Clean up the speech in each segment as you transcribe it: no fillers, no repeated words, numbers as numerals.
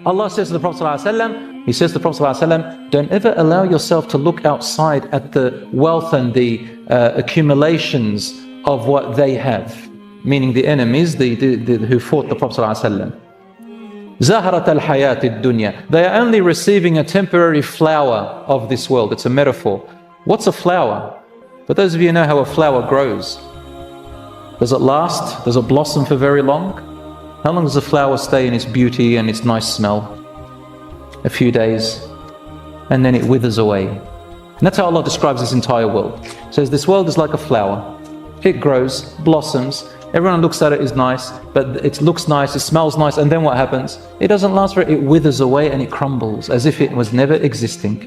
Allah says to the Prophet ﷺ, He says to the Prophet ﷺ, don't ever allow yourself to look outside at the wealth and the accumulations of what they have. Meaning the enemies who fought the Prophet ﷺ. Zaharat al-hayat ad-dunya. They are only receiving a temporary flower of this world. It's a metaphor. What's a flower? For those of you who know how a flower grows, does it last? Does it blossom for very long? How long does a flower stay in its beauty and its nice smell? A few days, and then it withers away. And that's how Allah describes this entire world. He says this world is like a flower. It grows, blossoms, everyone looks at it, is nice, but it looks nice, it smells nice, and then what happens? It doesn't last for it withers away and it crumbles as if it was never existing.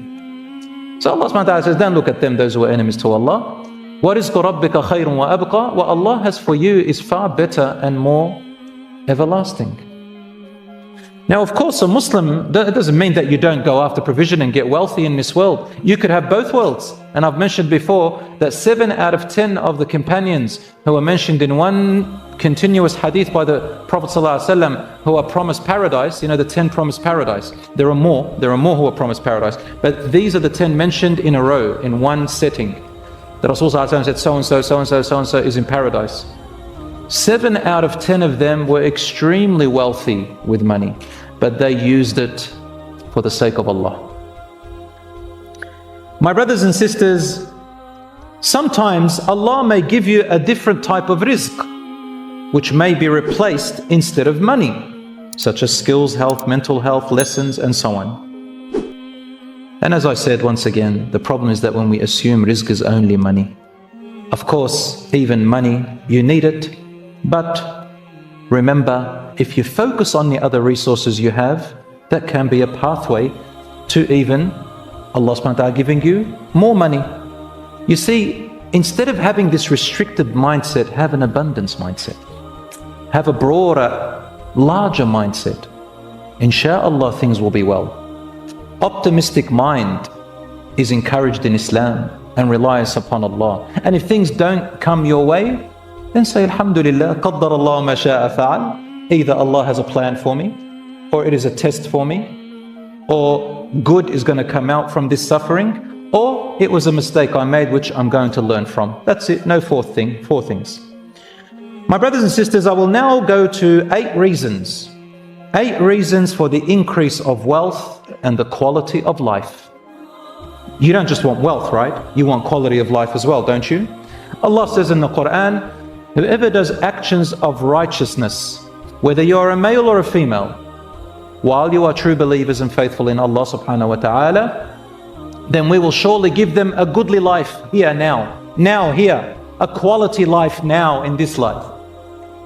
So Allah subhanahu wa ta'ala says, don't look at them, those who are enemies to Allah. وَرِزْقُ رَبِّكَ خَيْرٌ وَأَبْقَى. What Allah has for you is far better and more everlasting. Now, of course, a Muslim, that doesn't mean that you don't go after provision and get wealthy in this world. You could have both worlds. And I've mentioned before that 7 out of 10 of the companions who are mentioned in one continuous hadith by the Prophet ﷺ who are promised paradise, you know, the 10 promised paradise. There are more who are promised paradise. But these are the 10 mentioned in a row, in one setting. The Rasul ﷺ said, so-and-so, so-and-so, so-and-so is in paradise. 7 out of 10 of them were extremely wealthy with money, but they used it for the sake of Allah. My brothers and sisters, sometimes Allah may give you a different type of rizq, which may be replaced instead of money, such as skills, health, mental health, lessons, and so on. And as I said once again, the problem is that when we assume rizq is only money. Of course, even money, you need it. But remember, if you focus on the other resources you have, that can be a pathway to even Allah subhanahu wa ta'ala giving you more money. You see, instead of having this restricted mindset, have an abundance mindset. Have a broader, larger mindset. Insha'Allah, things will be well. Optimistic mind is encouraged in Islam and relies upon Allah. And if things don't come your way, then say, Alhamdulillah, qaddar Allah ma sha'a fa'al. Either Allah has a plan for me, or it is a test for me, or good is going to come out from this suffering, or it was a mistake I made which I'm going to learn from. That's it, no fourth thing, 4 things. My brothers and sisters, I will now go to 8 reasons. 8 reasons for the increase of wealth and the quality of life. You don't just want wealth, right? You want quality of life as well, don't you? Allah says in the Quran, whoever does actions of righteousness, whether you are a male or a female, while you are true believers and faithful in Allah subhanahu wa ta'ala, then we will surely give them a goodly life here now here, a quality life now in this life.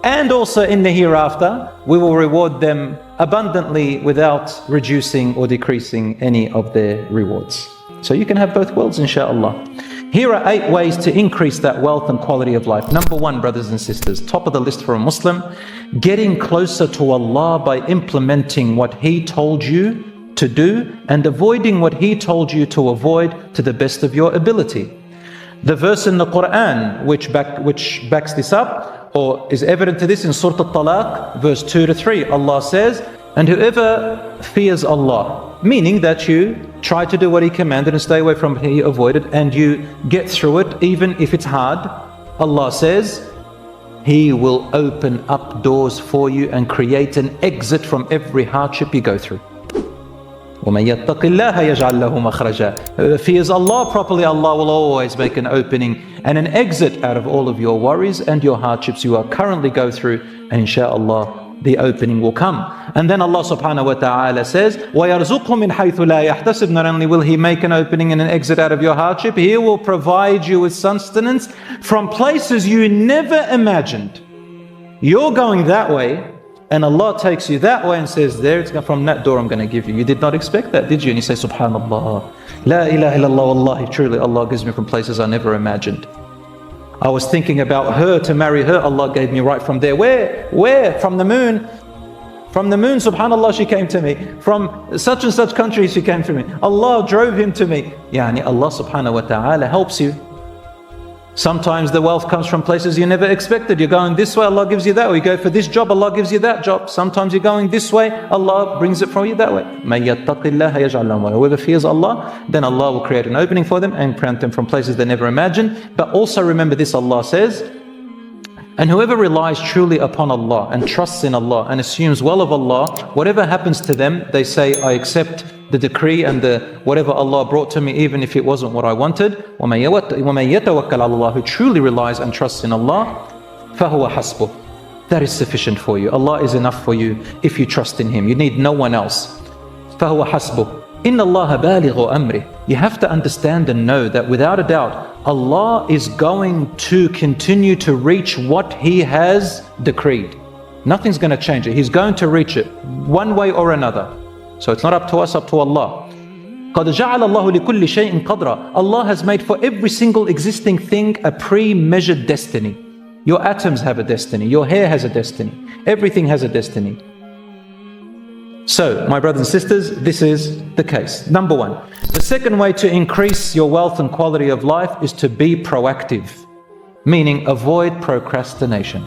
And also in the hereafter, we will reward them abundantly without reducing or decreasing any of their rewards. So you can have both worlds, insha'Allah. Here are 8 ways to increase that wealth and quality of life. Number 1, brothers and sisters, top of the list for a Muslim, getting closer to Allah by implementing what He told you to do and avoiding what He told you to avoid to the best of your ability. The verse in the Quran which backs this up, or is evident to this, in Surah Al-Talaq, verse 2-3, Allah says, and whoever fears Allah, meaning that you try to do what He commanded and stay away from what He avoided, and you get through it even if it's hard, Allah says, He will open up doors for you and create an exit from every hardship you go through. وَمَن يَتَّقِ اللَّهَ يَجْعَلْ لَهُ مَخْرَجًا. Whoever fears Allah properly, Allah will always make an opening and an exit out of all of your worries and your hardships you are currently go through, and insha'Allah, the opening will come. And then Allah subhanahu wa ta'ala says, وَيَرْزُقْهُ مِنْ حَيْثُ لَا يَحْتَسِبْ. Not only will He make an opening and an exit out of your hardship, He will provide you with sustenance from places you never imagined. You're going that way, and Allah takes you that way and says, there, it's from that door I'm going to give you. You did not expect that, did you? And you say, Subhanallah, La ilaha illallah, Wallahi, truly Allah gives me from places I never imagined. I was thinking about her, to marry her, Allah gave me right from there. Where? From the moon. From the moon, subhanallah, she came to me. From such and such country, she came to me. Allah drove him to me. Yani Allah subhanahu wa ta'ala helps you. Sometimes the wealth comes from places you never expected. You're going this way, Allah gives you that way. You go for this job, Allah gives you that job. Sometimes you're going this way, Allah brings it for you that way. مَن يَتَّقِ اللَّهَ يَجْعَلْ لَهُ. Whoever fears Allah, then Allah will create an opening for them and grant them from places they never imagined. But also remember this, Allah says, and whoever relies truly upon Allah and trusts in Allah and assumes well of Allah, whatever happens to them, they say, I accept the decree and the whatever Allah brought to me, even if it wasn't what I wanted. وَمَن يَتَوَكَّلْ عَلَى اللَّهِ, who truly relies and trusts in Allah, فَهُوَ حَسْبُهُ. That is sufficient for you. Allah is enough for you if you trust in Him. You need no one else. فَهُوَ حَسْبُهُ. إِنَّ اللَّهَ بَالِغُ أَمْرِهِ. You have to understand and know that without a doubt, Allah is going to continue to reach what He has decreed. Nothing's going to change it. He's going to reach it one way or another. So it's not up to us, up to Allah. قَدْ جَعَلَ اللَّهُ لِكُلِّ شَيْءٍ قَدْرًا. Allah has made for every single existing thing a pre-measured destiny. Your atoms have a destiny. Your hair has a destiny. Everything has a destiny. So, my brothers and sisters, this is the case. Number one. The second way to increase your wealth and quality of life is to be proactive, meaning avoid procrastination.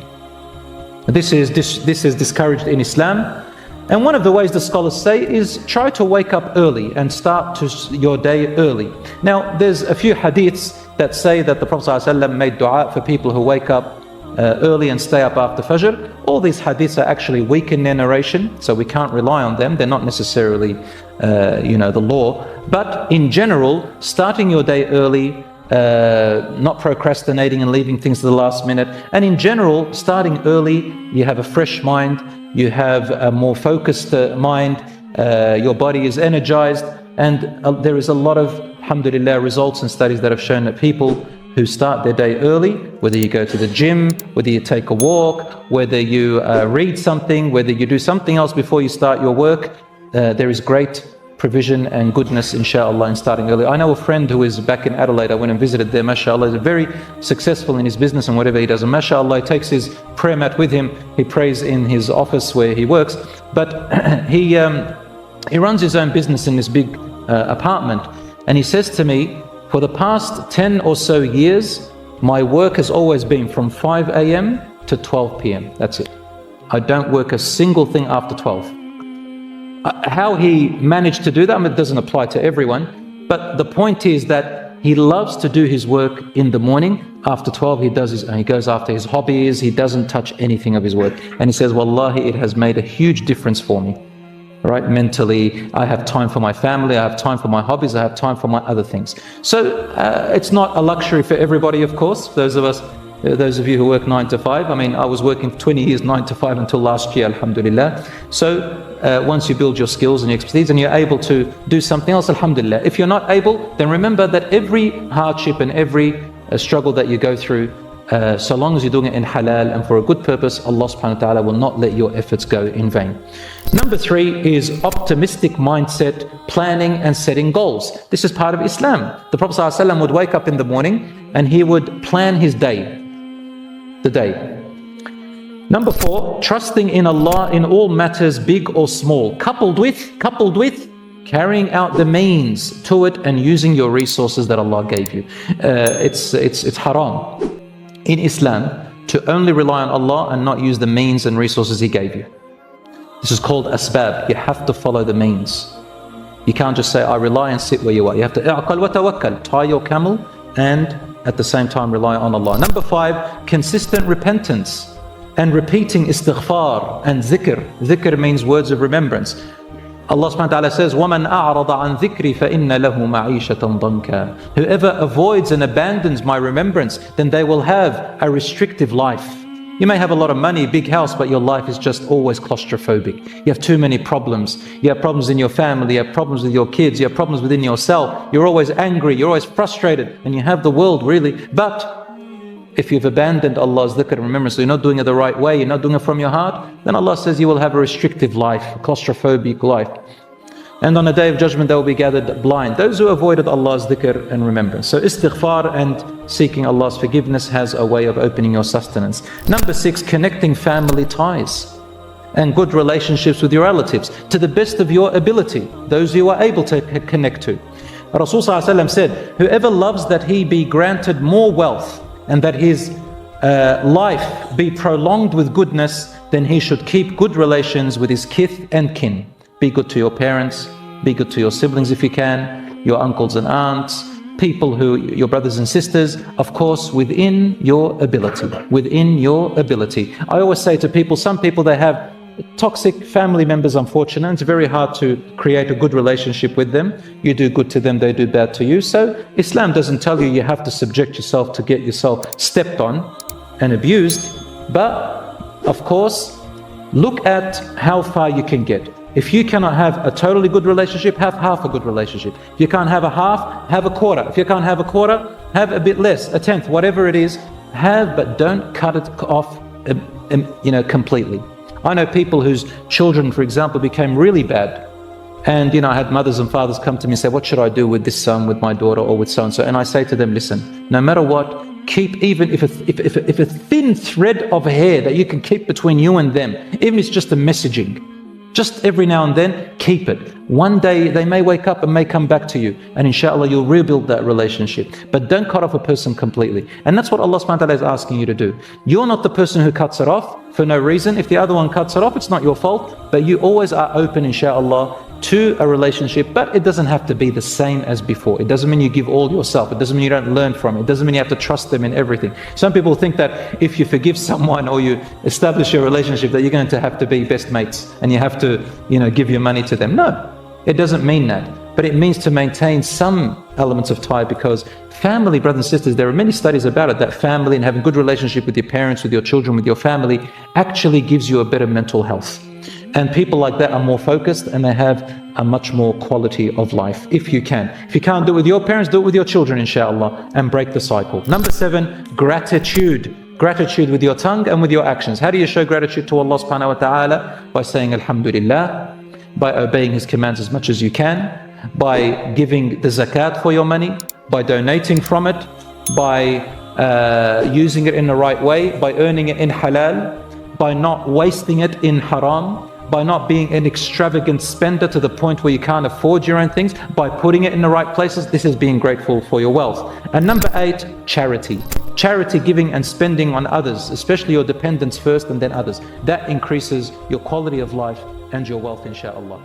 This is discouraged in Islam. And one of the ways the scholars say is try to wake up early and start your day early. Now, there's a few hadiths that say that the Prophet ﷺ made dua for people who wake up early and stay up after Fajr. All these hadiths are actually weak in their narration, so we can't rely on them. They're not necessarily, the law. But in general, starting your day early, not procrastinating and leaving things to the last minute, and in general, starting early, you have a fresh mind, you have a more focused mind, your body is energized, and there is a lot of, alhamdulillah, results and studies that have shown that people who start their day early, whether you go to the gym, whether you take a walk, whether you read something, whether you do something else before you start your work, there is great provision and goodness, inshallah, in starting early. I know a friend who is back in Adelaide. I went and visited there, mashallah. He's very successful in his business and whatever he does. And mashallah, he takes his prayer mat with him. He prays in his office where he works. But he runs his own business in this big apartment. And he says to me, for the past 10 or so years, my work has always been from 5 a.m. to 12 p.m. That's it. I don't work a single thing after 12. How he managed to do that, it doesn't apply to everyone, but the point is that he loves to do his work in the morning. After 12, he goes after his hobbies. He doesn't touch anything of his work. And he says, wallahi, it has made a huge difference for me, right? Mentally, I have time for my family, I have time for my hobbies, I have time for my other things. So it's not a luxury for everybody, of course. Those of you who work 9 to 5, I was working 20 years 9 to 5 until last year, alhamdulillah. So once you build your skills and your expertise and you're able to do something else, alhamdulillah. If you're not able, then remember that every hardship and every struggle that you go through, so long as you're doing it in halal and for a good purpose, Allah subhanahu wa ta'ala will not let your efforts go in vain. Number 3 is optimistic mindset, planning and setting goals. This is part of Islam. The Prophet ﷺ would wake up in the morning and he would plan his day. The day. Number 4, trusting in Allah in all matters, big or small, coupled with carrying out the means to it and using your resources that Allah gave you. It's haram in Islam to only rely on Allah and not use the means and resources He gave you. This is called asbab. You have to follow the means. You can't just say, I rely and sit where you are. You have to i'qal wa tawakkal, tie your camel and at the same time rely on Allah. Number 5, consistent repentance and repeating istighfar and zikr. Zikr means words of remembrance. Allah subhanahu wa ta'ala says, وَمَنْ أَعْرَضَ عَنْ ذِكْرِ فَإِنَّ لَهُ مَعِيشَةً ضَنْكًا. Whoever avoids and abandons my remembrance, then they will have a restrictive life. You may have a lot of money, big house, but your life is just always claustrophobic. You have too many problems. You have problems in your family, you have problems with your kids, you have problems within yourself. You're always angry, you're always frustrated, and you have the world really. But if you've abandoned Allah's dhikr and remembrance, so you're not doing it the right way, you're not doing it from your heart, then Allah says you will have a restrictive life, a claustrophobic life. And on the day of judgment, they will be gathered blind. Those who avoided Allah's dhikr and remembrance. So istighfar and seeking Allah's forgiveness has a way of opening your sustenance. Number 6, connecting family ties and good relationships with your relatives to the best of your ability, those you are able to connect to. Rasul ﷺ said, whoever loves that he be granted more wealth and that his life be prolonged with goodness, then he should keep good relations with his kith and kin. Be good to your parents, be good to your siblings if you can, your uncles and aunts, people who, your brothers and sisters, of course, within your ability, within your ability. I always say to people, some people, they have toxic family members, unfortunately. It's very hard to create a good relationship with them. You do good to them, they do bad to you. So Islam doesn't tell you have to subject yourself to get yourself stepped on and abused, but of course, look at how far you can get. If you cannot have a totally good relationship, have half a good relationship. If you can't have a half, have a quarter. If you can't have a quarter, have a bit less, a tenth, whatever it is, have, but don't cut it off, completely. I know people whose children, for example, became really bad. And, I had mothers and fathers come to me and say, what should I do with this son, with my daughter, or with so-and-so? And I say to them, listen, no matter what, keep, even if a thin thread of hair that you can keep between you and them, even if it's just a messaging, just every now and then, keep it. One day they may wake up and may come back to you, and inshallah you'll rebuild that relationship. But don't cut off a person completely. And that's what Allah subhanahu wa ta'ala is asking you to do. You're not the person who cuts it off for no reason. If the other one cuts it off, it's not your fault, but you always are open, inshallah, to a relationship, but it doesn't have to be the same as before. It doesn't mean you give all yourself. It doesn't mean you don't learn from it. It doesn't mean you have to trust them in everything. Some people think that if you forgive someone or you establish a relationship that you're going to have to be best mates and you have to, give your money to them. No, it doesn't mean that. But it means to maintain some elements of tie, because family, brothers and sisters, there are many studies about it, that family and having good relationship with your parents, with your children, with your family actually gives you a better mental health. And people like that are more focused and they have a much more quality of life, if you can. If you can't do it with your parents, do it with your children, inshallah, and break the cycle. Number 7, gratitude. Gratitude with your tongue and with your actions. How do you show gratitude to Allah subhanahu wa ta'ala? By saying Alhamdulillah, by obeying His commands as much as you can, by giving the zakat for your money, by donating from it, by using it in the right way, by earning it in halal, by not wasting it in haram, by not being an extravagant spender to the point where you can't afford your own things, by putting it in the right places. This is being grateful for your wealth. And number 8, charity. Charity, giving and spending on others, especially your dependents first and then others. That increases your quality of life and your wealth, inshallah.